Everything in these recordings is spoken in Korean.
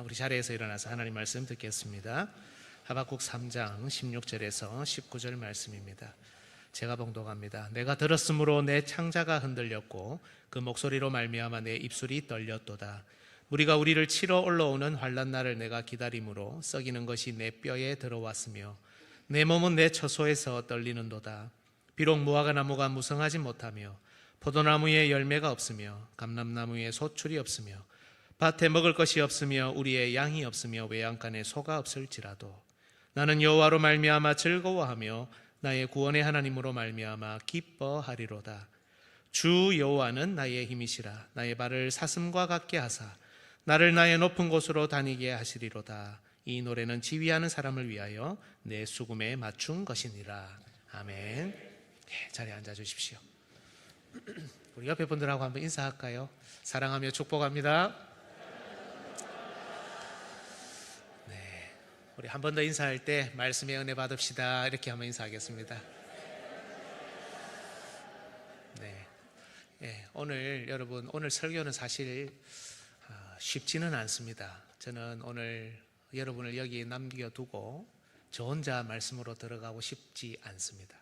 우리 자리에서 일어나서 하나님 말씀 듣겠습니다. 하박국 3장 16절에서 19절 말씀입니다. 제가 봉독합니다. 내가 들었으므로 내 창자가 흔들렸고 그 목소리로 말미암아 내 입술이 떨렸도다. 무리가 우리를 치러 올라오는 환난 날을 내가 기다림으로 썩이는 것이 내 뼈에 들어왔으며 내 몸은 내 처소에서 떨리는도다. 비록 무화과 나무가 무성하지 못하며 포도나무에 열매가 없으며 감람나무에 소출이 없으며 밭에 먹을 것이 없으며 우리의 양이 없으며 외양간에 소가 없을지라도 나는 여호와로 말미암아 즐거워하며 나의 구원의 하나님으로 말미암아 기뻐하리로다. 주 여호와는 나의 힘이시라. 나의 발을 사슴과 같게 하사 나를 나의 높은 곳으로 다니게 하시리로다. 이 노래는 지휘하는 사람을 위하여 내 수금에 맞춘 것이니라. 아멘. 네, 자리에 앉아 주십시오. 우리 옆에 분들하고 한번 인사할까요? 사랑하며 축복합니다. 네, 우리 한 번 더 인사할 때 말씀의 은혜 받읍시다 이렇게 한번 인사하겠습니다. 네, 오늘 여러분 오늘 설교는 사실 쉽지는 않습니다. 저는 오늘 여러분을 여기 남겨두고 저 혼자 말씀으로 들어가고 싶지 않습니다.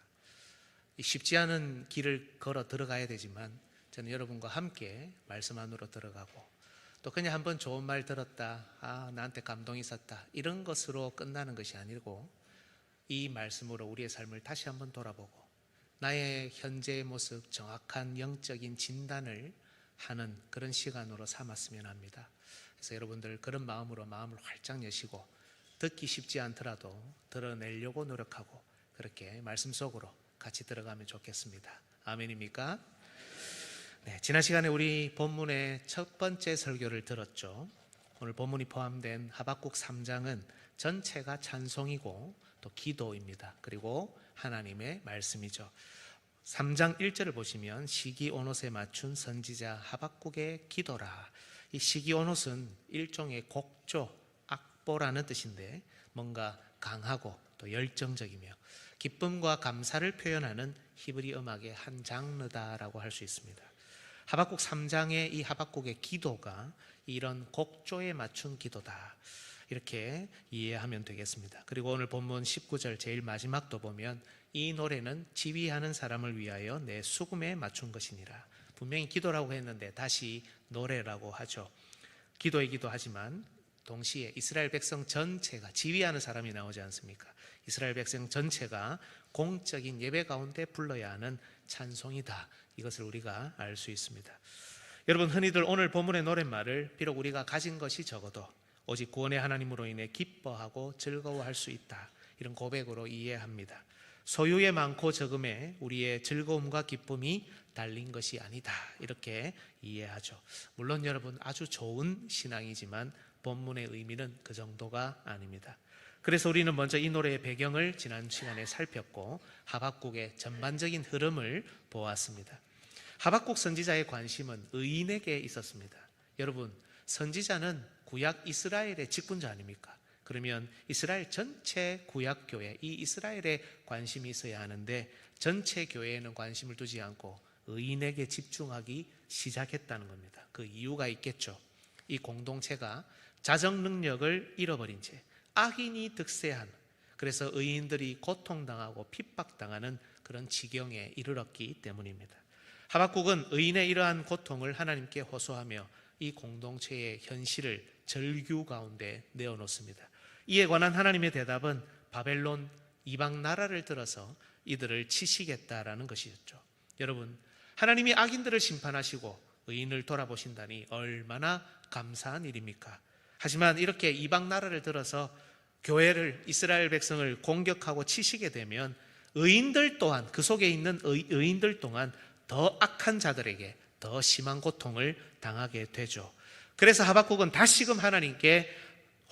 쉽지 않은 길을 걸어 들어가야 되지만 저는 여러분과 함께 말씀 안으로 들어가고 또 그냥 한번 좋은 말 들었다, 나한테 감동이 있었다 이런 것으로 끝나는 것이 아니고 이 말씀으로 우리의 삶을 다시 한번 돌아보고 나의 현재의 모습, 정확한 영적인 진단을 하는 그런 시간으로 삼았으면 합니다. 그래서 여러분들 그런 마음으로 마음을 활짝 여시고 듣기 쉽지 않더라도 드러내려고 노력하고 그렇게 말씀 속으로 같이 들어가면 좋겠습니다. 아멘입니까? 네, 지난 시간에 우리 본문의 첫 번째 설교를 들었죠. 오늘 본문이 포함된 하박국 3장은 전체가 찬송이고 또 기도입니다. 그리고 하나님의 말씀이죠. 3장 1절을 보시면 시기온옷에 맞춘 선지자 하박국의 기도라. 이 시기온옷은 일종의 곡조, 악보라는 뜻인데 뭔가 강하고 또 열정적이며 기쁨과 감사를 표현하는 히브리 음악의 한 장르다라고 할 수 있습니다. 하박국 3장의 이 하박국의 기도가 이런 곡조에 맞춘 기도다 이렇게 이해하면 되겠습니다. 그리고 오늘 본문 19절 제일 마지막도 보면 이 노래는 지휘하는 사람을 위하여 내 수금에 맞춘 것이니라. 분명히 기도라고 했는데 다시 노래라고 하죠. 기도이기도 하지만 동시에 이스라엘 백성 전체가 지휘하는 사람이 나오지 않습니까? 이스라엘 백성 전체가 공적인 예배 가운데 불러야 하는 찬송이다. 이것을 우리가 알 수 있습니다. 여러분 흔히들 오늘 본문의 노랫말을 비록 우리가 가진 것이 적어도 오직 구원의 하나님으로 인해 기뻐하고 즐거워할 수 있다. 이런 고백으로 이해합니다. 소유의 많고 적음에 우리의 즐거움과 기쁨이 달린 것이 아니다. 이렇게 이해하죠. 물론 여러분 아주 좋은 신앙이지만 본문의 의미는 그 정도가 아닙니다. 그래서 우리는 먼저 이 노래의 배경을 지난 시간에 살폈고 하박국의 전반적인 흐름을 보았습니다. 하박국 선지자의 관심은 의인에게 있었습니다. 여러분 선지자는 구약 이스라엘의 직분자 아닙니까? 그러면 이스라엘 전체 구약교회, 이 이스라엘에 관심이 있어야 하는데 전체 교회에는 관심을 두지 않고 의인에게 집중하기 시작했다는 겁니다. 그 이유가 있겠죠. 이 공동체가 자정 능력을 잃어버린 채 악인이 득세한, 그래서 의인들이 고통당하고 핍박당하는 그런 지경에 이르렀기 때문입니다. 하박국은 의인의 이러한 고통을 하나님께 호소하며 이 공동체의 현실을 절규 가운데 내어놓습니다. 이에 관한 하나님의 대답은 바벨론 이방 나라를 들어서 이들을 치시겠다라는 것이었죠. 여러분 하나님이 악인들을 심판하시고 의인을 돌아보신다니 얼마나 감사한 일입니까? 하지만 이렇게 이방 나라를 들어서 교회를, 이스라엘 백성을 공격하고 치시게 되면 의인들 또한, 그 속에 있는 의인들 또한 더 악한 자들에게 더 심한 고통을 당하게 되죠. 그래서 하박국은 다시금 하나님께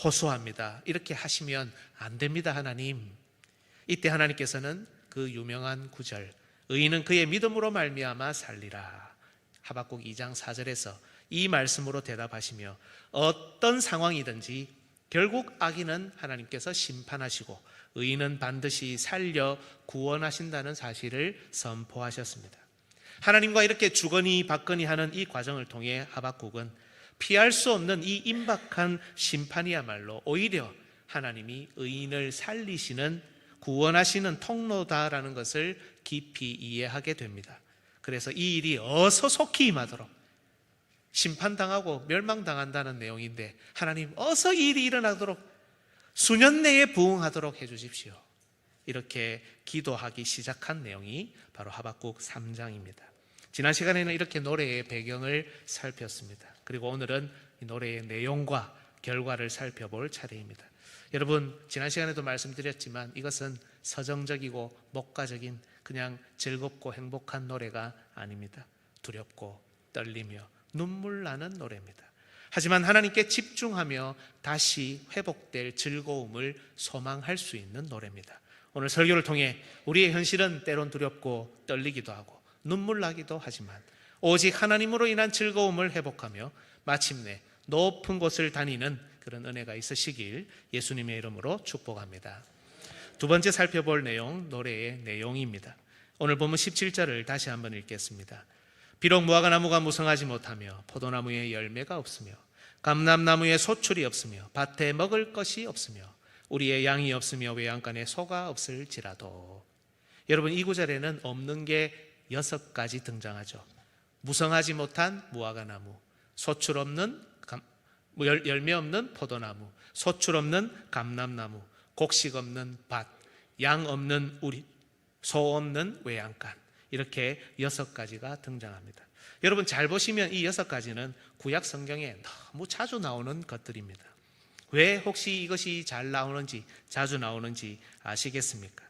호소합니다. 이렇게 하시면 안 됩니다, 하나님. 이때 하나님께서는 그 유명한 구절, 의인은 그의 믿음으로 말미암아 살리라. 하박국 2장 4절에서 이 말씀으로 대답하시며 어떤 상황이든지 결국 악인은 하나님께서 심판하시고 의인은 반드시 살려 구원하신다는 사실을 선포하셨습니다. 하나님과 이렇게 주거니 받거니 하는 이 과정을 통해 하박국은 피할 수 없는 이 임박한 심판이야말로 오히려 하나님이 의인을 살리시는 구원하시는 통로다라는 것을 깊이 이해하게 됩니다. 그래서 이 일이 어서 속히 임하도록, 심판당하고 멸망당한다는 내용인데 하나님 어서 이 일이 일어나도록 수년 내에 부응하도록 해주십시오. 이렇게 기도하기 시작한 내용이 바로 하박국 3장입니다. 지난 시간에는 이렇게 노래의 배경을 살폈습니다. 그리고 오늘은 이 노래의 내용과 결과를 살펴볼 차례입니다. 여러분, 지난 시간에도 말씀드렸지만 이것은 서정적이고 목가적인 그냥 즐겁고 행복한 노래가 아닙니다. 두렵고 떨리며 눈물 나는 노래입니다. 하지만 하나님께 집중하며 다시 회복될 즐거움을 소망할 수 있는 노래입니다. 오늘 설교를 통해 우리의 현실은 때론 두렵고 떨리기도 하고 눈물 나기도 하지만 오직 하나님으로 인한 즐거움을 회복하며 마침내 높은 곳을 다니는 그런 은혜가 있으시길 예수님의 이름으로 축복합니다. 두 번째 살펴볼 내용, 노래의 내용입니다. 오늘 본문 17절을 다시 한번 읽겠습니다. 비록 무화과나무가 무성하지 못하며 포도나무에 열매가 없으며 감람나무에 소출이 없으며 밭에 먹을 것이 없으며 우리의 양이 없으며 외양간에 소가 없을지라도. 여러분, 이 구절에는 없는 게 6가지 등장하죠. 무성하지 못한 무화과나무, 소출 없는 열매 없는 포도나무, 소출 없는 감람나무, 곡식 없는 밭, 양 없는 우리, 소 없는 외양간, 이렇게 6가지가 등장합니다. 여러분, 잘 보시면 이 6가지는 구약 성경에 너무 자주 나오는 것들입니다. 왜 혹시 이것이 잘 나오는지, 자주 나오는지 아시겠습니까?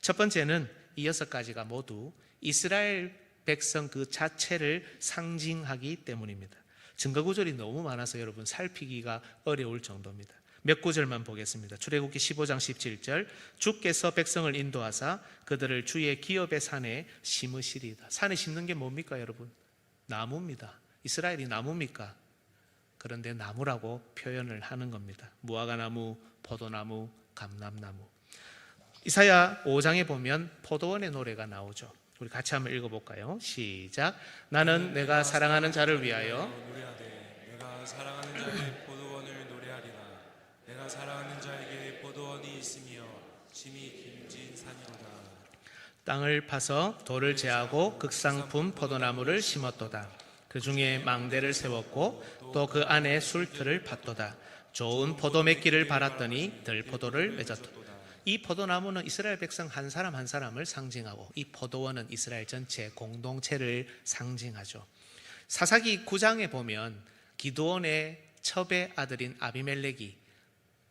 첫 번째는 이 6가지가 모두 이스라엘 백성 그 자체를 상징하기 때문입니다. 증거 구절이 너무 많아서 여러분 살피기가 어려울 정도입니다. 몇 구절만 보겠습니다. 출애굽기 15장 17절, 주께서 백성을 인도하사 그들을 주의 기업의 산에 심으시리다. 산에 심는 게 뭡니까 여러분? 나무입니다. 이스라엘이 나무입니까? 그런데 나무라고 표현을 하는 겁니다. 무화과나무, 포도나무, 감람나무. 이사야 5장에 보면 포도원의 노래가 나오죠. 우리 같이 한번 읽어볼까요? 시작. 나는 내가 사랑하는 자를 위하여 노래하되 내가 사랑하는 자의 포도원을 노래하리라. 내가 사랑하는 자에게 포도원이 있으며 심이 김진 산이로다. 땅을 파서 돌을 제하고 극상품 포도나무를 심었도다. 그 중에 망대를 세웠고 또 그 안에 술틀을 팠도다. 좋은 포도 맺기를 바랐더니 들포도를 맺었도다. 이 포도나무는 이스라엘 백성 한 사람 한 사람을 상징하고 이 포도원은 이스라엘 전체 공동체를 상징하죠. 사사기 9장에 보면 기드온의 첩의 아들인 아비멜렉이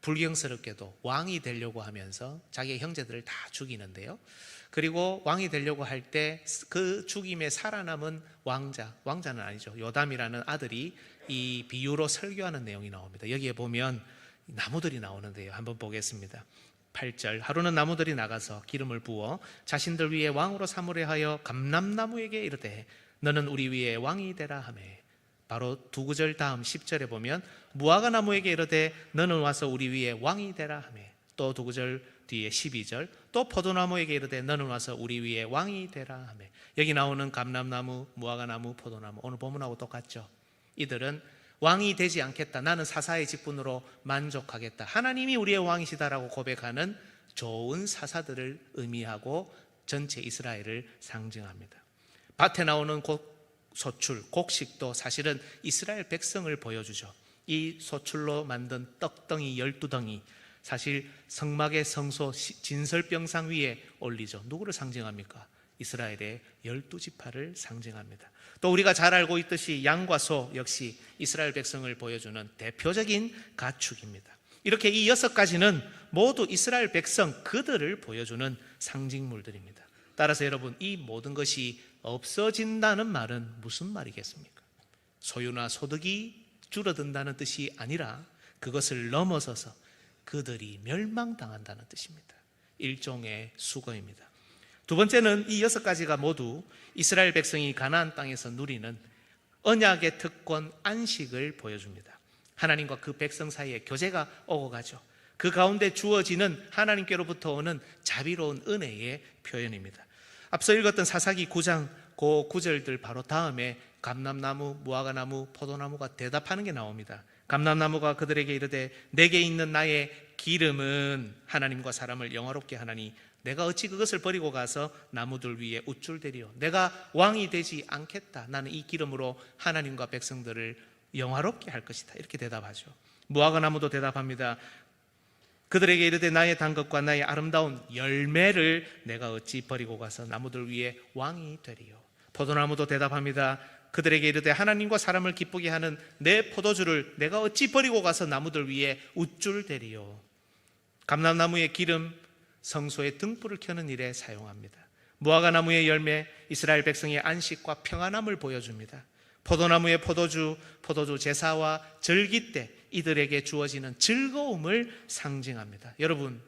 불경스럽게도 왕이 되려고 하면서 자기의 형제들을 다 죽이는데요. 그리고 왕이 되려고 할 때 그 죽임에 살아남은 왕자는 아니죠, 요담이라는 아들이 이 비유로 설교하는 내용이 나옵니다. 여기에 보면 나무들이 나오는데요. 한번 보겠습니다. 8절, 하루는 나무들이 나가서 기름을 부어 자신들 위에 왕으로 삼으려 하여 감람나무에게 이르되 너는 우리 위에 왕이 되라 하매. 바로 2구절 다음 10절에 보면 무화과나무에게 이르되 너는 와서 우리 위에 왕이 되라 하매. 또 2구절 뒤에 12절, 또 포도나무에게 이르되 너는 와서 우리 위에 왕이 되라 하매. 여기 나오는 감람나무, 무화과나무, 포도나무 오늘 본문하고 똑같죠. 이들은 왕이 되지 않겠다, 나는 사사의 직분으로 만족하겠다, 하나님이 우리의 왕이시다라고 고백하는 좋은 사사들을 의미하고 전체 이스라엘을 상징합니다. 밭에 나오는 소출, 곡식도 사실은 이스라엘 백성을 보여주죠. 이 소출로 만든 떡덩이 12덩이 사실 성막의 성소 진설병상 위에 올리죠. 누구를 상징합니까? 이스라엘의 12지파를 상징합니다. 또 우리가 잘 알고 있듯이 양과 소 역시 이스라엘 백성을 보여주는 대표적인 가축입니다. 이렇게 이 6가지는 모두 이스라엘 백성 그들을 보여주는 상징물들입니다. 따라서 여러분, 이 모든 것이 없어진다는 말은 무슨 말이겠습니까? 소유나 소득이 줄어든다는 뜻이 아니라 그것을 넘어서서 그들이 멸망당한다는 뜻입니다. 일종의 수거입니다. 두 번째는 이 6가지가 모두 이스라엘 백성이 가나안 땅에서 누리는 언약의 특권 안식을 보여줍니다. 하나님과 그 백성 사이에 교제가 오고 가죠. 그 가운데 주어지는 하나님께로부터 오는 자비로운 은혜의 표현입니다. 앞서 읽었던 사사기 9장 그 구절들 바로 다음에 감람나무, 무화과나무, 포도나무가 대답하는 게 나옵니다. 감람나무가 그들에게 이르되 내게 있는 나의 기름은 하나님과 사람을 영화롭게 하나니 내가 어찌 그것을 버리고 가서 나무들 위에 우쭐대리요. 내가 왕이 되지 않겠다. 나는 이 기름으로 하나님과 백성들을 영화롭게 할 것이다. 이렇게 대답하죠. 무화과나무도 대답합니다. 그들에게 이르되 나의 단 것과 나의 아름다운 열매를 내가 어찌 버리고 가서 나무들 위에 왕이 되리요. 포도나무도 대답합니다. 그들에게 이르되 하나님과 사람을 기쁘게 하는 내 포도주를 내가 어찌 버리고 가서 나무들 위에 우쭐대리요. 감람나무의 기름, 성소의 등불을 켜는 일에 사용합니다. 무화과나무의 열매, 이스라엘 백성의 안식과 평안함을 보여줍니다. 포도나무의 포도주 제사와 절기 때 이들에게 주어지는 즐거움을 상징합니다. 여러분,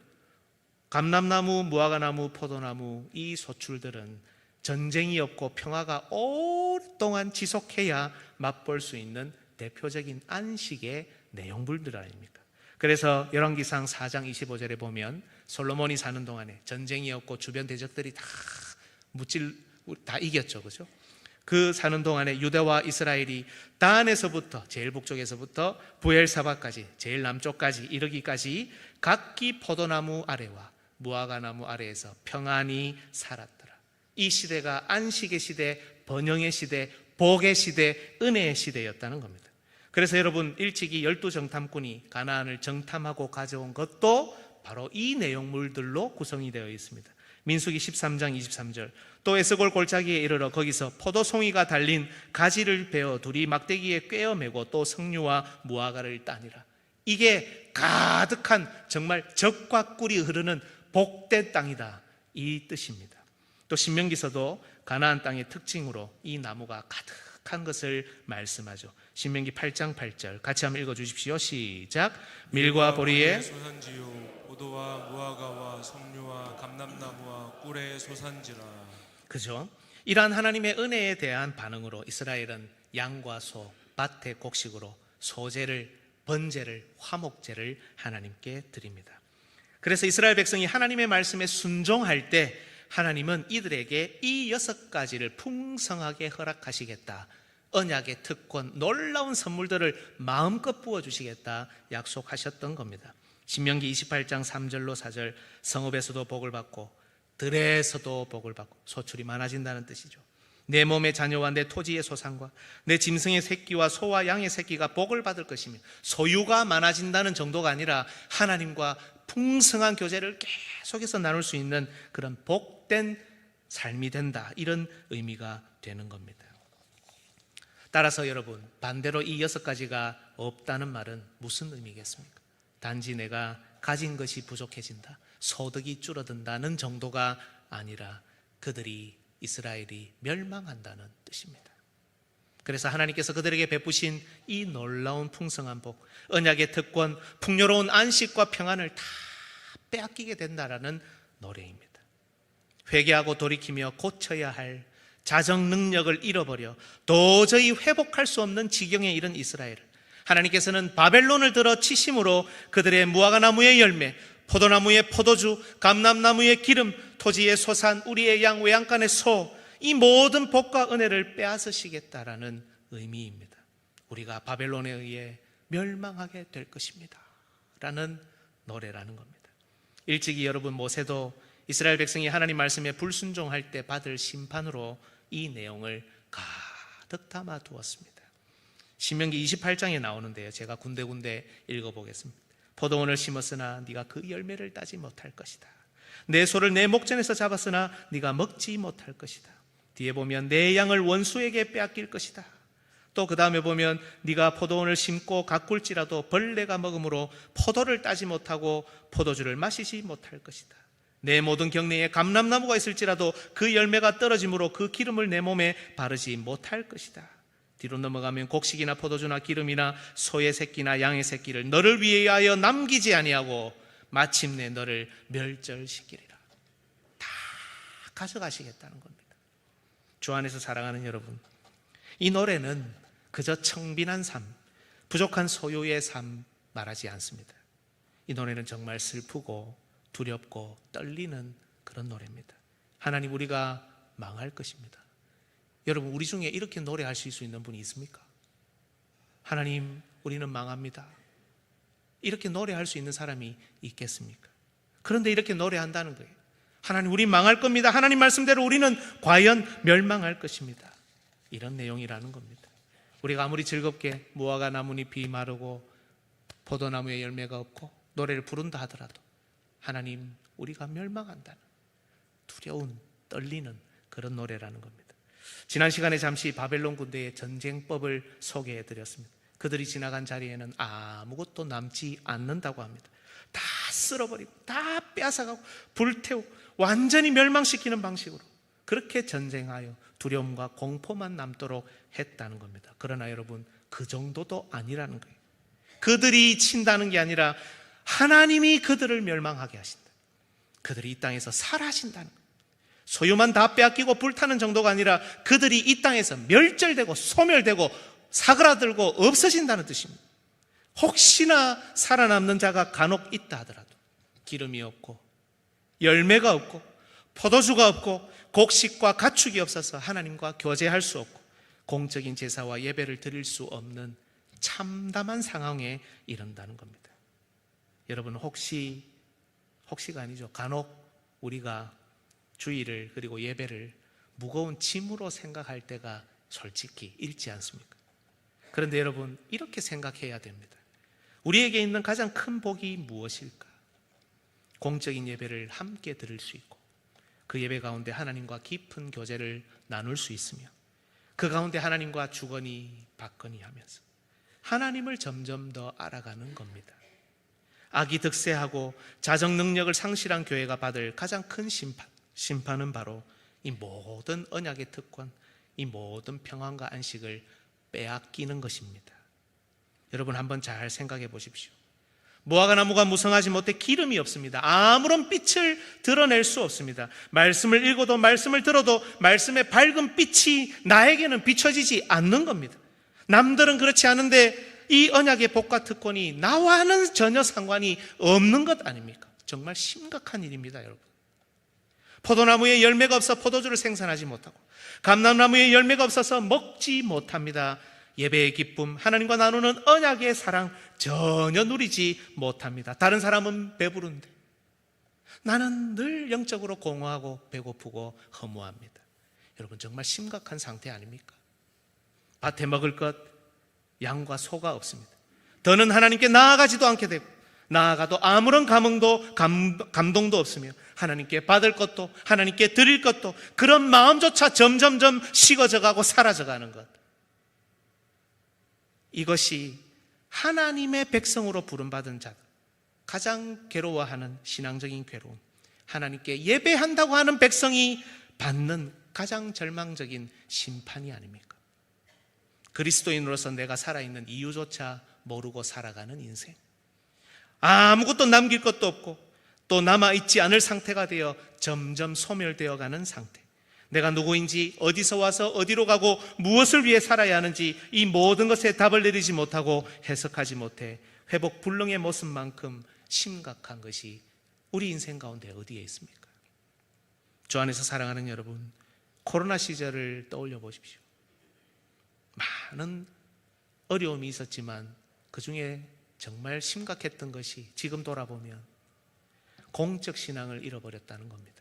감람나무, 무화과나무, 포도나무 이 소출들은 전쟁이 없고 평화가 오랫동안 지속해야 맛볼 수 있는 대표적인 안식의 내용물들 아닙니까? 그래서 열왕기상 4장 25절에 보면 솔로몬이 사는 동안에 전쟁이 없고 주변 대적들이 다 이겼죠, 그죠? 그 사는 동안에 유다와 이스라엘이 단에서부터 제일 북쪽에서부터 부엘사바까지 제일 남쪽까지 이르기까지 각기 포도나무 아래와 무화과나무 아래에서 평안히 살았더라. 이 시대가 안식의 시대, 번영의 시대, 복의 시대, 은혜의 시대였다는 겁니다. 그래서 여러분, 일찍이 12정탐꾼이 가나안을 정탐하고 가져온 것도 바로 이 내용물들로 구성이 되어 있습니다. 민수기 13장 23절, 또 에스골 골짜기에 이르러 거기서 포도송이가 달린 가지를 베어 둘이 막대기에 꿰어 매고 또 석류와 무화과를 따니라. 이게 가득한 정말 젖과 꿀이 흐르는 복된 땅이다, 이 뜻입니다. 또 신명기서도 가나안 땅의 특징으로 이 나무가 가득한 것을 말씀하죠. 신명기 8장 8절 같이 한번 읽어주십시오. 시작. 밀과 보리의 소산지요 포도와 무화과와 석류와 감람나무와 꿀의 소산지라. 그죠? 이러한 하나님의 은혜에 대한 반응으로 이스라엘은 양과 소, 밭의 곡식으로 소제를, 번제를, 화목제를 하나님께 드립니다. 그래서 이스라엘 백성이 하나님의 말씀에 순종할 때 하나님은 이들에게 이 6가지를 풍성하게 허락하시겠다, 언약의 특권, 놀라운 선물들을 마음껏 부어주시겠다 약속하셨던 겁니다. 신명기 28장 3절로 4절, 성읍에서도 복을 받고 들에서도 복을 받고, 소출이 많아진다는 뜻이죠. 내 몸의 자녀와 내 토지의 소산과 내 짐승의 새끼와 소와 양의 새끼가 복을 받을 것이며, 소유가 많아진다는 정도가 아니라 하나님과 풍성한 교제를 계속해서 나눌 수 있는 그런 복된 삶이 된다, 이런 의미가 되는 겁니다. 따라서 여러분, 반대로 이 6가지가 없다는 말은 무슨 의미겠습니까? 단지 내가 가진 것이 부족해진다, 소득이 줄어든다는 정도가 아니라 이스라엘이 멸망한다는 뜻입니다. 그래서 하나님께서 그들에게 베푸신 이 놀라운 풍성한 복, 언약의 특권, 풍요로운 안식과 평안을 다 빼앗기게 된다라는 노래입니다. 회개하고 돌이키며 고쳐야 할 자정 능력을 잃어버려 도저히 회복할 수 없는 지경에 이른 이스라엘을 하나님께서는 바벨론을 들어 치심으로 그들의 무화과나무의 열매, 포도나무의 포도주, 감람나무의 기름, 토지의 소산, 우리의 양, 외양간의 소, 이 모든 복과 은혜를 빼앗으시겠다라는 의미입니다. 우리가 바벨론에 의해 멸망하게 될 것입니다 라는 노래라는 겁니다. 일찍이 여러분, 모세도 이스라엘 백성이 하나님 말씀에 불순종할 때 받을 심판으로 이 내용을 가득 담아 두었습니다. 신명기 28장에 나오는데요, 제가 군데군데 읽어보겠습니다. 포도원을 심었으나 네가 그 열매를 따지 못할 것이다. 내 소를 내 목전에서 잡았으나 네가 먹지 못할 것이다. 뒤에 보면 내 양을 원수에게 빼앗길 것이다. 또 그 다음에 보면 네가 포도원을 심고 가꿀지라도 벌레가 먹음으로 포도를 따지 못하고 포도주를 마시지 못할 것이다. 내 모든 경내에 감람나무가 있을지라도 그 열매가 떨어짐으로 그 기름을 내 몸에 바르지 못할 것이다. 뒤로 넘어가면 곡식이나 포도주나 기름이나 소의 새끼나 양의 새끼를 너를 위하여 남기지 아니하고 마침내 너를 멸절시키리라. 다 가져가시겠다는 겁니다. 주 안에서 사랑하는 여러분, 이 노래는 그저 청빈한 삶, 부족한 소유의 삶 말하지 않습니다. 이 노래는 정말 슬프고 두렵고 떨리는 그런 노래입니다. 하나님, 우리가 망할 것입니다. 여러분, 우리 중에 이렇게 노래하실 수 있는 분이 있습니까? 하나님, 우리는 망합니다. 이렇게 노래할 수 있는 사람이 있겠습니까? 그런데 이렇게 노래한다는 거예요. 하나님, 우리 망할 겁니다. 하나님 말씀대로 우리는 과연 멸망할 것입니다. 이런 내용이라는 겁니다. 우리가 아무리 즐겁게 무화과 나뭇잎이 마르고 포도나무에 열매가 없고 노래를 부른다 하더라도 하나님, 우리가 멸망한다는 두려운, 떨리는 그런 노래라는 겁니다. 지난 시간에 잠시 바벨론 군대의 전쟁법을 소개해 드렸습니다. 그들이 지나간 자리에는 아무것도 남지 않는다고 합니다. 다 쓸어버리고 다 빼앗아가고 불태우고 완전히 멸망시키는 방식으로 그렇게 전쟁하여 두려움과 공포만 남도록 했다는 겁니다. 그러나 여러분, 그 정도도 아니라는 거예요. 그들이 친다는 게 아니라 하나님이 그들을 멸망하게 하신다. 그들이 이 땅에서 사라진다는 거예요. 소유만 다 빼앗기고 불타는 정도가 아니라 그들이 이 땅에서 멸절되고 소멸되고 사그라들고 없어진다는 뜻입니다. 혹시나 살아남는 자가 간혹 있다 하더라도 기름이 없고 열매가 없고 포도주가 없고 곡식과 가축이 없어서 하나님과 교제할 수 없고 공적인 제사와 예배를 드릴 수 없는 참담한 상황에 이른다는 겁니다. 여러분, 혹시가 아니죠. 간혹 우리가 주일을 그리고 예배를 무거운 짐으로 생각할 때가 솔직히 있지 않습니까? 그런데 여러분, 이렇게 생각해야 됩니다. 우리에게 있는 가장 큰 복이 무엇일까? 공적인 예배를 함께 드릴 수 있고 그 예배 가운데 하나님과 깊은 교제를 나눌 수 있으며 그 가운데 하나님과 주거니 받거니 하면서 하나님을 점점 더 알아가는 겁니다. 악이 득세하고 자정 능력을 상실한 교회가 받을 가장 큰 심판은 바로 이 모든 언약의 특권, 이 모든 평안과 안식을 빼앗기는 것입니다. 여러분, 한번 잘 생각해 보십시오. 무화과 나무가 무성하지 못해 기름이 없습니다. 아무런 빛을 드러낼 수 없습니다. 말씀을 읽어도 말씀을 들어도 말씀의 밝은 빛이 나에게는 비춰지지 않는 겁니다. 남들은 그렇지 않은데 이 언약의 복과 특권이 나와는 전혀 상관이 없는 것 아닙니까? 정말 심각한 일입니다, 여러분. 포도나무에 열매가 없어 포도주를 생산하지 못하고 감람나무에 열매가 없어서 먹지 못합니다. 예배의 기쁨, 하나님과 나누는 언약의 사랑 전혀 누리지 못합니다. 다른 사람은 배부른데 나는 늘 영적으로 공허하고 배고프고 허무합니다. 여러분, 정말 심각한 상태 아닙니까? 밭에 먹을 것, 양과 소가 없습니다. 더는 하나님께 나아가지도 않게 되고 나아가도 아무런 감동도 없으며 하나님께 받을 것도 하나님께 드릴 것도 그런 마음조차 점점점 식어져가고 사라져가는 것, 이것이 하나님의 백성으로 부름받은 자들 가장 괴로워하는 신앙적인 괴로움, 하나님께 예배한다고 하는 백성이 받는 가장 절망적인 심판이 아닙니까? 그리스도인으로서 내가 살아있는 이유조차 모르고 살아가는 인생, 아무것도 남길 것도 없고 또 남아있지 않을 상태가 되어 점점 소멸되어가는 상태, 내가 누구인지 어디서 와서 어디로 가고 무엇을 위해 살아야 하는지 이 모든 것에 답을 내리지 못하고 해석하지 못해 회복 불능의 모습만큼 심각한 것이 우리 인생 가운데 어디에 있습니까? 주 안에서 사랑하는 여러분, 코로나 시절을 떠올려 보십시오. 많은 어려움이 있었지만 그 중에 정말 심각했던 것이 지금 돌아보면 공적 신앙을 잃어버렸다는 겁니다.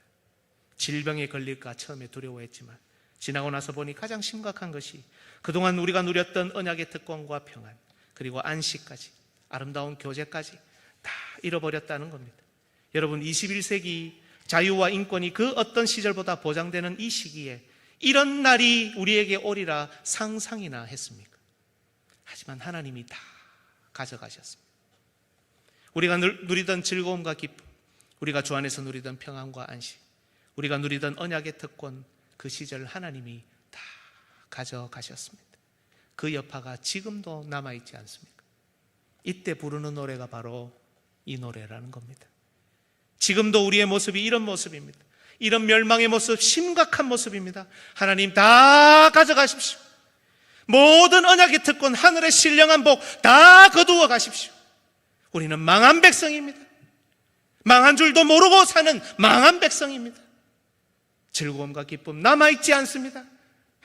질병에 걸릴까 처음에 두려워했지만 지나고 나서 보니 가장 심각한 것이 그동안 우리가 누렸던 언약의 특권과 평안, 그리고 안식까지, 아름다운 교제까지 다 잃어버렸다는 겁니다. 여러분, 21세기 자유와 인권이 그 어떤 시절보다 보장되는 이 시기에 이런 날이 우리에게 오리라 상상이나 했습니까? 하지만 하나님이 다 가져가셨습니다. 우리가 누리던 즐거움과 기쁨, 우리가 주 안에서 누리던 평안과 안식, 우리가 누리던 언약의 특권, 그 시절 하나님이 다 가져가셨습니다. 그 여파가 지금도 남아있지 않습니까? 이때 부르는 노래가 바로 이 노래라는 겁니다. 지금도 우리의 모습이 이런 모습입니다. 이런 멸망의 모습, 심각한 모습입니다. 하나님 다 가져가십시오. 모든 언약의 특권, 하늘의 신령한 복 다 거두어 가십시오. 우리는 망한 백성입니다. 망한 줄도 모르고 사는 망한 백성입니다. 즐거움과 기쁨 남아있지 않습니다.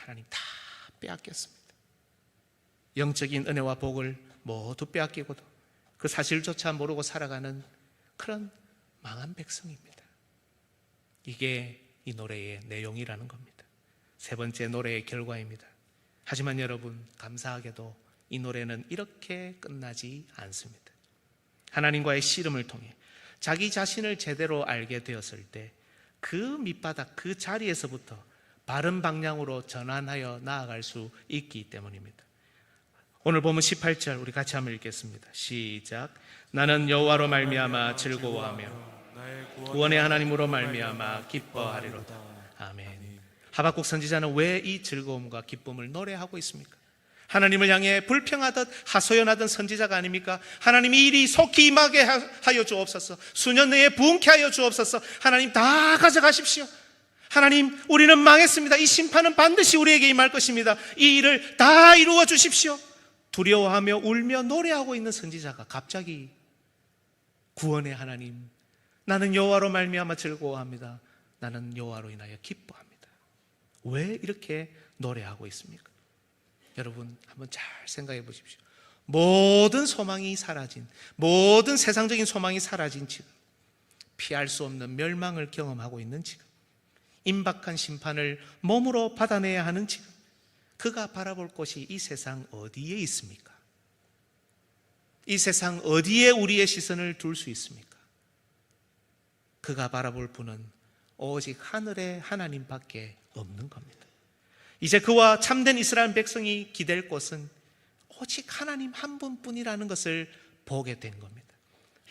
하나님 다 빼앗겼습니다. 영적인 은혜와 복을 모두 빼앗기고도 그 사실조차 모르고 살아가는 그런 망한 백성입니다. 이게 이 노래의 내용이라는 겁니다. 세 번째 노래의 결과입니다. 하지만 여러분, 감사하게도 이 노래는 이렇게 끝나지 않습니다. 하나님과의 씨름을 통해 자기 자신을 제대로 알게 되었을 때 그 밑바닥, 그 자리에서부터 바른 방향으로 전환하여 나아갈 수 있기 때문입니다. 오늘 보면 18절 우리 같이 한번 읽겠습니다. 시작. 나는 여호와로 말미암아 즐거워하며 구원의 하나님으로 말미암아 기뻐하리로다. 아멘. 하박국 선지자는 왜 이 즐거움과 기쁨을 노래하고 있습니까? 하나님을 향해 불평하듯 하소연하던 선지자가 아닙니까? 하나님이 이리 속히 임하게 하여 주옵소서. 수년 내에 부흥케 하여 주옵소서. 하나님 다 가져가십시오. 하나님, 우리는 망했습니다. 이 심판은 반드시 우리에게 임할 것입니다. 이 일을 다 이루어 주십시오. 두려워하며 울며 노래하고 있는 선지자가 갑자기 구원의 하나님, 나는 여호와로 말미암아 즐거워합니다. 나는 여호와로 인하여 기뻐합니다. 왜 이렇게 노래하고 있습니까? 여러분, 한번 잘 생각해 보십시오. 모든 소망이 사라진, 모든 세상적인 소망이 사라진 지금, 피할 수 없는 멸망을 경험하고 있는 지금, 임박한 심판을 몸으로 받아내야 하는 지금, 그가 바라볼 곳이 이 세상 어디에 있습니까? 이 세상 어디에 우리의 시선을 둘 수 있습니까? 그가 바라볼 분은 오직 하늘의 하나님밖에 없는 겁니다. 이제 그와 참된 이스라엘 백성이 기댈 곳은 오직 하나님 한 분뿐이라는 것을 보게 된 겁니다.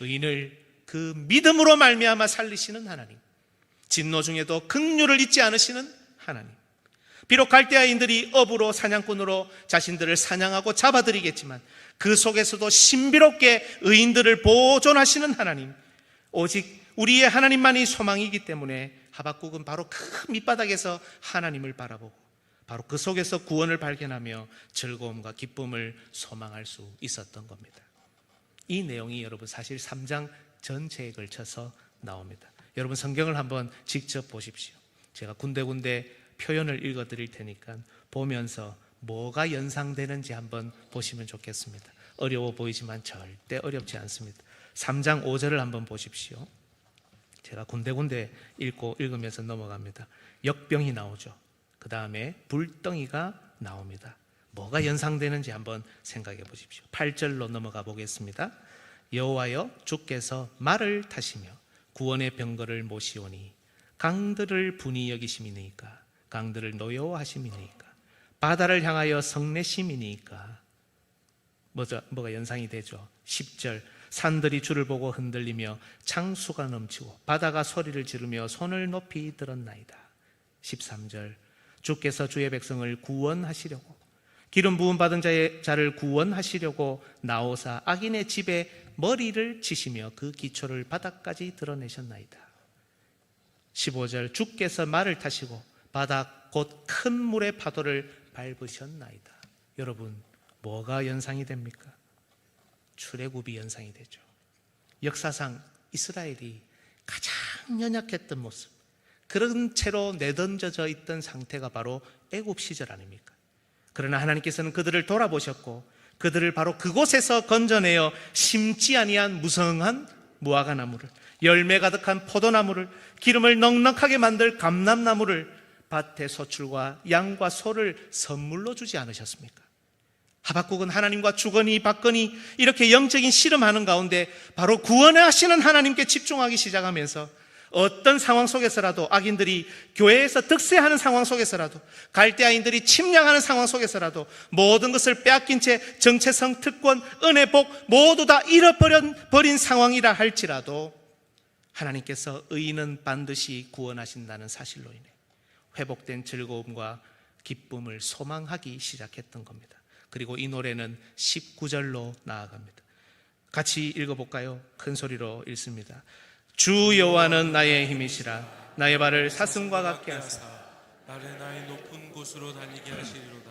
의인을 그 믿음으로 말미암아 살리시는 하나님, 진노 중에도 긍휼을 잊지 않으시는 하나님. 비록 갈대아인들이 업으로 사냥꾼으로 자신들을 사냥하고 잡아들이겠지만 그 속에서도 신비롭게 의인들을 보존하시는 하나님, 오직 우리의 하나님만이 소망이기 때문에 하박국은 바로 그 밑바닥에서 하나님을 바라보고 바로 그 속에서 구원을 발견하며 즐거움과 기쁨을 소망할 수 있었던 겁니다. 이 내용이 여러분 사실 3장 전체에 걸쳐서 나옵니다. 여러분 성경을 한번 직접 보십시오. 제가 군데군데 표현을 읽어드릴 테니까 보면서 뭐가 연상되는지 한번 보시면 좋겠습니다. 어려워 보이지만 절대 어렵지 않습니다. 3장 5절을 한번 보십시오. 제가 군데군데 읽으면서 넘어갑니다. 역병이 나오죠. 그 다음에 불덩이가 나옵니다. 뭐가 연상되는지 한번 생각해 보십시오. 8절로 넘어가 보겠습니다. 여호와여, 주께서 말을 타시며 구원의 병거를 모시오니 강들을 분이 여기심이니까, 강들을 노여워하심이니까, 바다를 향하여 성내심이니까. 뭐가 연상이 되죠? 10절, 산들이 주를 보고 흔들리며 창수가 넘치고 바다가 소리를 지르며 손을 높이 들었나이다. 13절, 주께서 주의 백성을 구원하시려고, 기름 부음 받은 자를 구원하시려고 나오사 악인의 집에 머리를 치시며 그 기초를 바닥까지 드러내셨나이다. 15절, 주께서 말을 타시고 바다 곧 큰 물의 파도를 밟으셨나이다. 여러분, 뭐가 연상이 됩니까? 출애굽이 연상이 되죠. 역사상 이스라엘이 가장 연약했던 모습, 그런 채로 내던져져 있던 상태가 바로 애굽 시절 아닙니까? 그러나 하나님께서는 그들을 돌아보셨고 그들을 바로 그곳에서 건져내어 심지 아니한 무성한 무화과나무를, 열매 가득한 포도나무를, 기름을 넉넉하게 만들 감람나무를, 밭의 소출과 양과 소를 선물로 주지 않으셨습니까? 하박국은 하나님과 주거니 받거니 이렇게 영적인 씨름하는 가운데 바로 구원하시는 하나님께 집중하기 시작하면서 어떤 상황 속에서라도, 악인들이 교회에서 득세하는 상황 속에서라도, 갈대아인들이 침략하는 상황 속에서라도 모든 것을 빼앗긴 채 정체성, 특권, 은혜, 복 모두 다 잃어버린 상황이라 할지라도 하나님께서 의인은 반드시 구원하신다는 사실로 인해 회복된 즐거움과 기쁨을 소망하기 시작했던 겁니다. 그리고 이 노래는 19절로 나아갑니다. 같이 읽어볼까요? 큰 소리로 읽습니다. 주 여호와는 나의 힘이시라. 나의 발을 사슴과 같게 하사 나를 나의 높은 곳으로 달리게 하시리로다.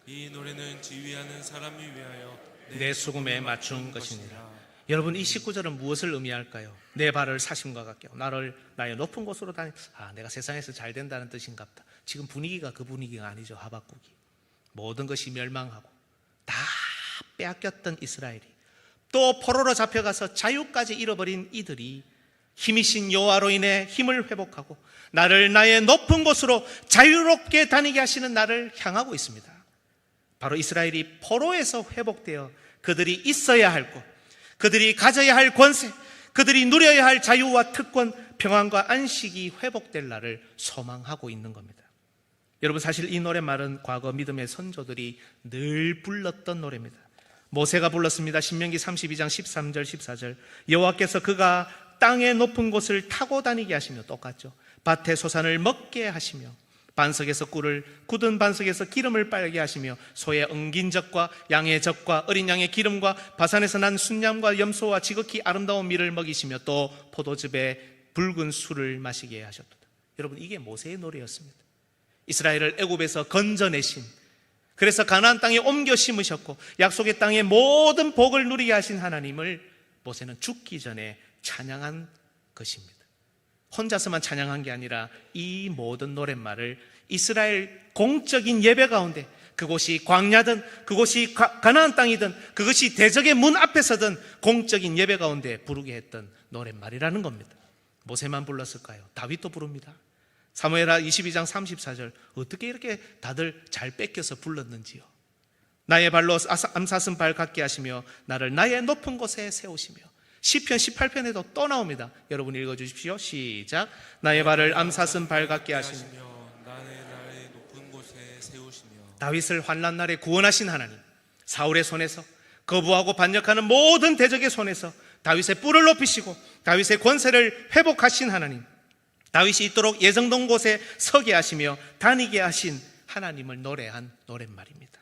이 노래는 지휘하는 사람을 위하여 내 수금에 맞춘 것이니라. 여러분, 이 19절은 무엇을 의미할까요? 내 발을 사심과 같게 하고 나를 나의 높은 곳으로 내가 세상에서 잘 된다는 뜻인가 보다. 지금 분위기가 그 분위기가 아니죠. 하박국이 모든 것이 멸망하고 다 빼앗겼던 이스라엘이 또 포로로 잡혀가서 자유까지 잃어버린 이들이 힘이신 여호와로 인해 힘을 회복하고 나를 나의 높은 곳으로 자유롭게 다니게 하시는 나를 향하고 있습니다. 바로 이스라엘이 포로에서 회복되어 그들이 있어야 할 곳, 그들이 가져야 할 권세, 그들이 누려야 할 자유와 특권, 평안과 안식이 회복될 날을 소망하고 있는 겁니다. 여러분, 사실 이 노랫말은 과거 믿음의 선조들이 늘 불렀던 노래입니다. 모세가 불렀습니다. 신명기 32장 13절 14절. 여호와께서 그가 땅의 높은 곳을 타고 다니게 하시며, 똑같죠. 밭의 소산을 먹게 하시며 반석에서 꿀을, 굳은 반석에서 기름을 빨게 하시며 소의 엉긴 젖과 양의 젖과 어린 양의 기름과 바산에서 난 순양과 염소와 지극히 아름다운 밀을 먹이시며 또 포도즙에 붉은 술을 마시게 하셨도다. 여러분, 이게 모세의 노래였습니다. 이스라엘을 애굽에서 건져내신, 그래서 가나안 땅에 옮겨 심으셨고 약속의 땅의 모든 복을 누리게 하신 하나님을 모세는 죽기 전에 찬양한 것입니다. 혼자서만 찬양한 게 아니라 이 모든 노랫말을 이스라엘 공적인 예배 가운데, 그곳이 광야든 그곳이 가나안 땅이든 그것이 대적의 문 앞에서든 공적인 예배 가운데 부르게 했던 노랫말이라는 겁니다. 모세만 불렀을까요? 다윗도 부릅니다. 사무엘하 22장 34절. 어떻게 이렇게 다들 잘 뺏겨서 불렀는지요. 나의 발로 암사슴 발 같게 하시며 나를 나의 높은 곳에 세우시며. 시편 18편에도 또 나옵니다. 여러분 읽어주십시오. 시작. 나의 발을 암사슴 발 같게 하시며 나의 높은 곳에 세우시며. 다윗을 환난 날에 구원하신 하나님, 사울의 손에서, 거부하고 반역하는 모든 대적의 손에서 다윗의 뿔을 높이시고 다윗의 권세를 회복하신 하나님, 다윗이 있도록 예정된 곳에 서게 하시며 다니게 하신 하나님을 노래한 노랫말입니다.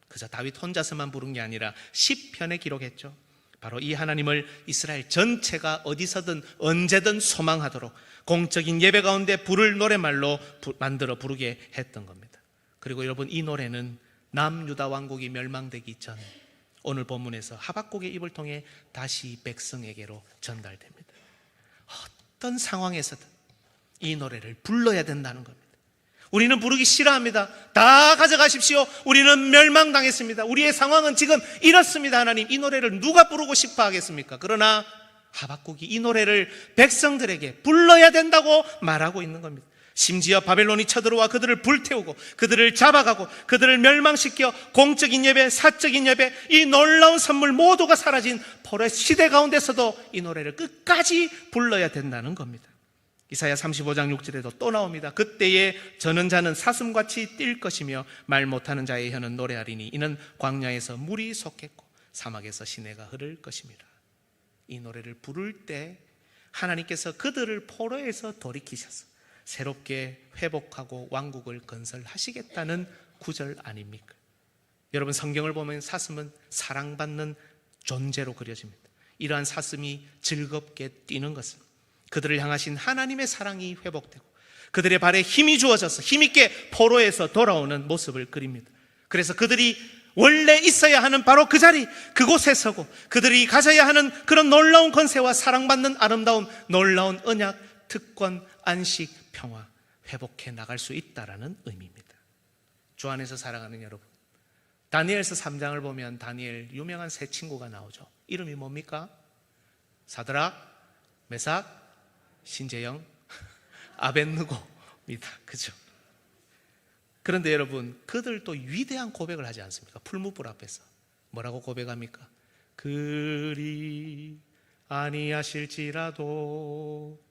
그저 다윗 혼자서만 부른 게 아니라 시편에 기록했죠. 바로 이 하나님을 이스라엘 전체가 어디서든 언제든 소망하도록 공적인 예배 가운데 부를 노랫말로 만들어 부르게 했던 겁니다. 그리고 여러분, 이 노래는 남유다 왕국이 멸망되기 전 오늘 본문에서 하박국의 입을 통해 다시 백성에게로 전달됩니다. 어떤 상황에서든 이 노래를 불러야 된다는 겁니다. 우리는 부르기 싫어합니다. 다 가져가십시오. 우리는 멸망당했습니다. 우리의 상황은 지금 이렇습니다. 하나님, 이 노래를 누가 부르고 싶어 하겠습니까? 그러나 하박국이 이 노래를 백성들에게 불러야 된다고 말하고 있는 겁니다. 심지어 바벨론이 쳐들어와 그들을 불태우고 그들을 잡아가고 그들을 멸망시켜 공적인 예배, 사적인 예배, 이 놀라운 선물 모두가 사라진 포로의 시대 가운데서도 이 노래를 끝까지 불러야 된다는 겁니다. 이사야 35장 6절에도 또 나옵니다. 그때에 저는 자는 사슴같이 뛸 것이며 말 못하는 자의 혀는 노래하리니 이는 광야에서 물이 솟겠고 사막에서 시내가 흐를 것입니다. 이 노래를 부를 때 하나님께서 그들을 포로에서 돌이키셔서 새롭게 회복하고 왕국을 건설하시겠다는 구절 아닙니까? 여러분, 성경을 보면 사슴은 사랑받는 존재로 그려집니다. 이러한 사슴이 즐겁게 뛰는 것은 그들을 향하신 하나님의 사랑이 회복되고 그들의 발에 힘이 주어져서 힘있게 포로에서 돌아오는 모습을 그립니다. 그래서 그들이 원래 있어야 하는 바로 그 자리, 그곳에 서고 그들이 가져야 하는 그런 놀라운 권세와 사랑받는 아름다운 놀라운 언약, 특권, 안식, 평화 회복해 나갈 수 있다라는 의미입니다. 주 안에서 사랑하는 여러분, 다니엘서 3장을 보면 다니엘 유명한 세 친구가 나오죠. 이름이 뭡니까? 사드락, 메삭, 신재영, 아벳느고입니다. 그죠? 그런데 여러분, 그들도 위대한 고백을 하지 않습니까? 풀무불 앞에서 뭐라고 고백합니까? 그리 아니하실지라도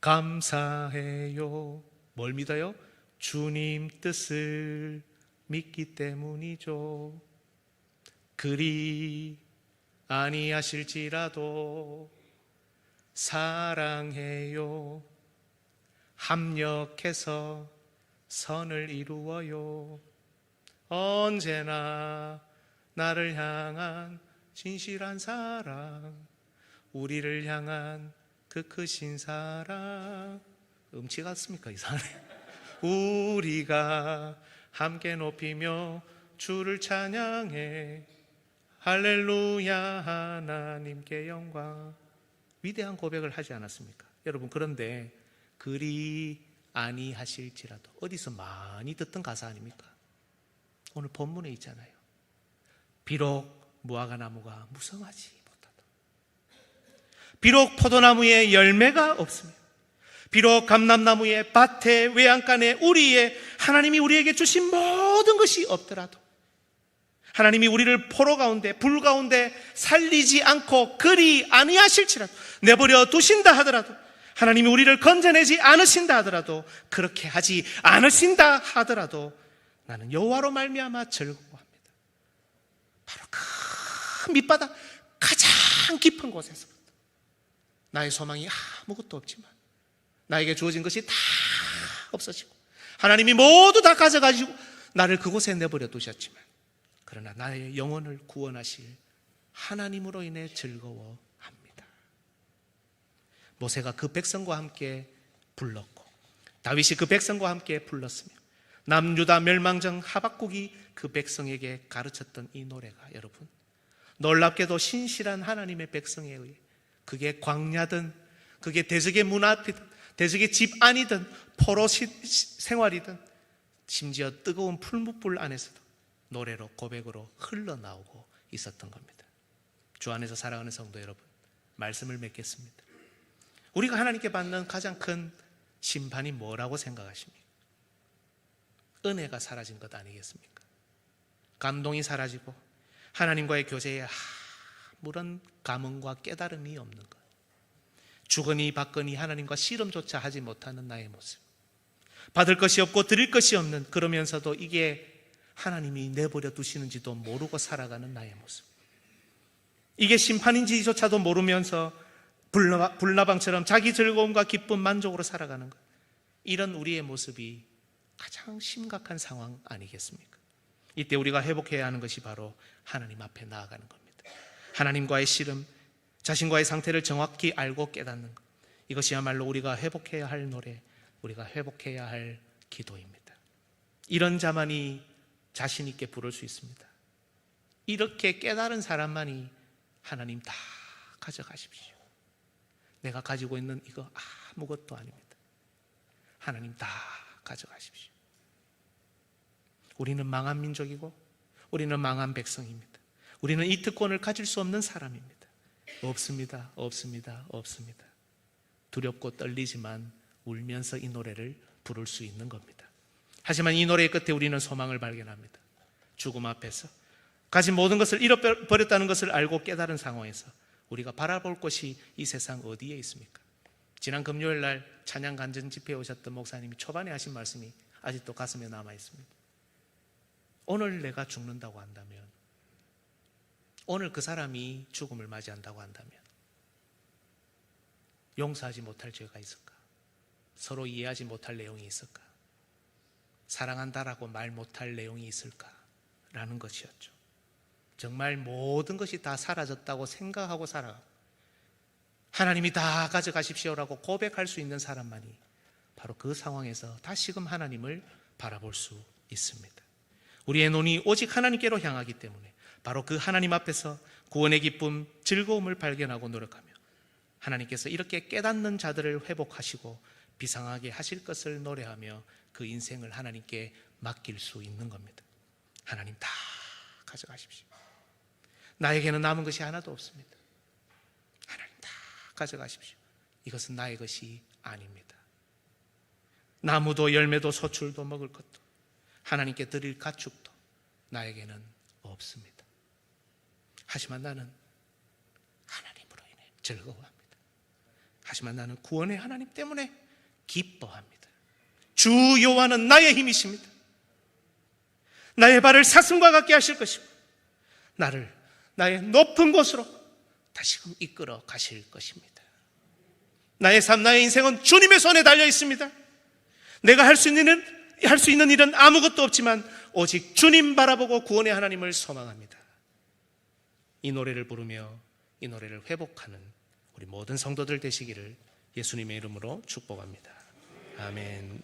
감사해요. 뭘 믿어요? 주님 뜻을 믿기 때문이죠. 그리 아니하실지라도 사랑해요. 합력해서 선을 이루어요. 언제나 나를 향한 진실한 사랑, 우리를 향한 그 크신 사랑. 음치 같습니까? 이상하네. 우리가 함께 높이며 주를 찬양해. 할렐루야 하나님께 영광. 위대한 고백을 하지 않았습니까? 여러분, 그런데 그리 아니하실지라도, 어디서 많이 듣던 가사 아닙니까? 오늘 본문에 있잖아요. 비록 무화과 나무가 무성하지 못하다, 비록 포도나무에 열매가 없으며, 비록 감람나무에 밭에 외양간에 우리의 하나님이 우리에게 주신 모든 것이 없더라도, 하나님이 우리를 포로 가운데 불 가운데 살리지 않고 그리 아니하실지라도, 내버려 두신다 하더라도, 하나님이 우리를 건져내지 않으신다 하더라도, 그렇게 하지 않으신다 하더라도 나는 여호와로 말미암아 즐거워합니다. 바로 그 밑바닥 가장 깊은 곳에서부터 나의 소망이 아무것도 없지만, 나에게 주어진 것이 다 없어지고 하나님이 모두 다 가져가시고 나를 그곳에 내버려 두셨지만, 그러나 나의 영혼을 구원하실 하나님으로 인해 즐거워합니다. 모세가 그 백성과 함께 불렀고, 다윗이 그 백성과 함께 불렀으며, 남유다 멸망전 하박국이 그 백성에게 가르쳤던 이 노래가, 여러분, 놀랍게도 신실한 하나님의 백성에 의해, 그게 광야든 그게 대적의 문 앞이든 대적의 집 안이든 포로 생활이든 심지어 뜨거운 풀무불 안에서도 노래로 고백으로 흘러나오고 있었던 겁니다. 주 안에서 사랑하는 성도 여러분, 말씀을 맺겠습니다. 우리가 하나님께 받는 가장 큰 심판이 뭐라고 생각하십니까? 은혜가 사라진 것 아니겠습니까? 감동이 사라지고 하나님과의 교제에 아무런 감흥과 깨달음이 없는 것, 주거니 받거니 하나님과 씨름조차 하지 못하는 나의 모습, 받을 것이 없고 드릴 것이 없는, 그러면서도 이게 하나님이 내버려 두시는지도 모르고 살아가는 나의 모습, 이게 심판인지조차도 모르면서 불나방처럼 자기 즐거움과 기쁨, 만족으로 살아가는 것, 이런 우리의 모습이 가장 심각한 상황 아니겠습니까? 이때 우리가 회복해야 하는 것이 바로 하나님 앞에 나아가는 겁니다. 하나님과의 씨름, 자신과의 상태를 정확히 알고 깨닫는 것, 이것이야말로 우리가 회복해야 할 노래, 우리가 회복해야 할 기도입니다. 이런 자만이 자신 있게 부를 수 있습니다. 이렇게 깨달은 사람만이 하나님 다 가져가십시오, 내가 가지고 있는 이거 아무것도 아닙니다, 하나님 다 가져가십시오. 우리는 망한 민족이고 우리는 망한 백성입니다. 우리는 이 특권을 가질 수 없는 사람입니다. 없습니다, 없습니다, 없습니다. 두렵고 떨리지만 울면서 이 노래를 부를 수 있는 겁니다. 하지만 이 노래의 끝에 우리는 소망을 발견합니다. 죽음 앞에서 가진 모든 것을 잃어버렸다는 것을 알고 깨달은 상황에서 우리가 바라볼 곳이 이 세상 어디에 있습니까? 지난 금요일 날 찬양 간증 집회에 오셨던 목사님이 초반에 하신 말씀이 아직도 가슴에 남아 있습니다. 오늘 내가 죽는다고 한다면, 오늘 그 사람이 죽음을 맞이한다고 한다면 용서하지 못할 죄가 있을까? 서로 이해하지 못할 내용이 있을까? 사랑한다라고 말 못할 내용이 있을까? 라는 것이었죠. 정말 모든 것이 다 사라졌다고 생각하고 살아가고 하나님이 다 가져가십시오라고 고백할 수 있는 사람만이 바로 그 상황에서 다시금 하나님을 바라볼 수 있습니다. 우리의 눈이 오직 하나님께로 향하기 때문에 바로 그 하나님 앞에서 구원의 기쁨, 즐거움을 발견하고 노력하며 하나님께서 이렇게 깨닫는 자들을 회복하시고 비상하게 하실 것을 노래하며 그 인생을 하나님께 맡길 수 있는 겁니다. 하나님 다 가져가십시오. 나에게는 남은 것이 하나도 없습니다. 하나님 다 가져가십시오. 이것은 나의 것이 아닙니다. 나무도 열매도 소출도 먹을 것도 하나님께 드릴 가축도 나에게는 없습니다. 하지만 나는 하나님으로 인해 즐거워합니다. 하지만 나는 구원의 하나님 때문에 기뻐합니다. 주 여호와는 나의 힘이십니다. 나의 발을 사슴과 같게 하실 것이고 나를 나의 높은 곳으로 다시금 이끌어 가실 것입니다. 나의 삶, 나의 인생은 주님의 손에 달려 있습니다. 내가 할 수 있는 일은 아무것도 없지만 오직 주님 바라보고 구원의 하나님을 소망합니다. 이 노래를 부르며 이 노래를 회복하는 우리 모든 성도들 되시기를 예수님의 이름으로 축복합니다. 아멘.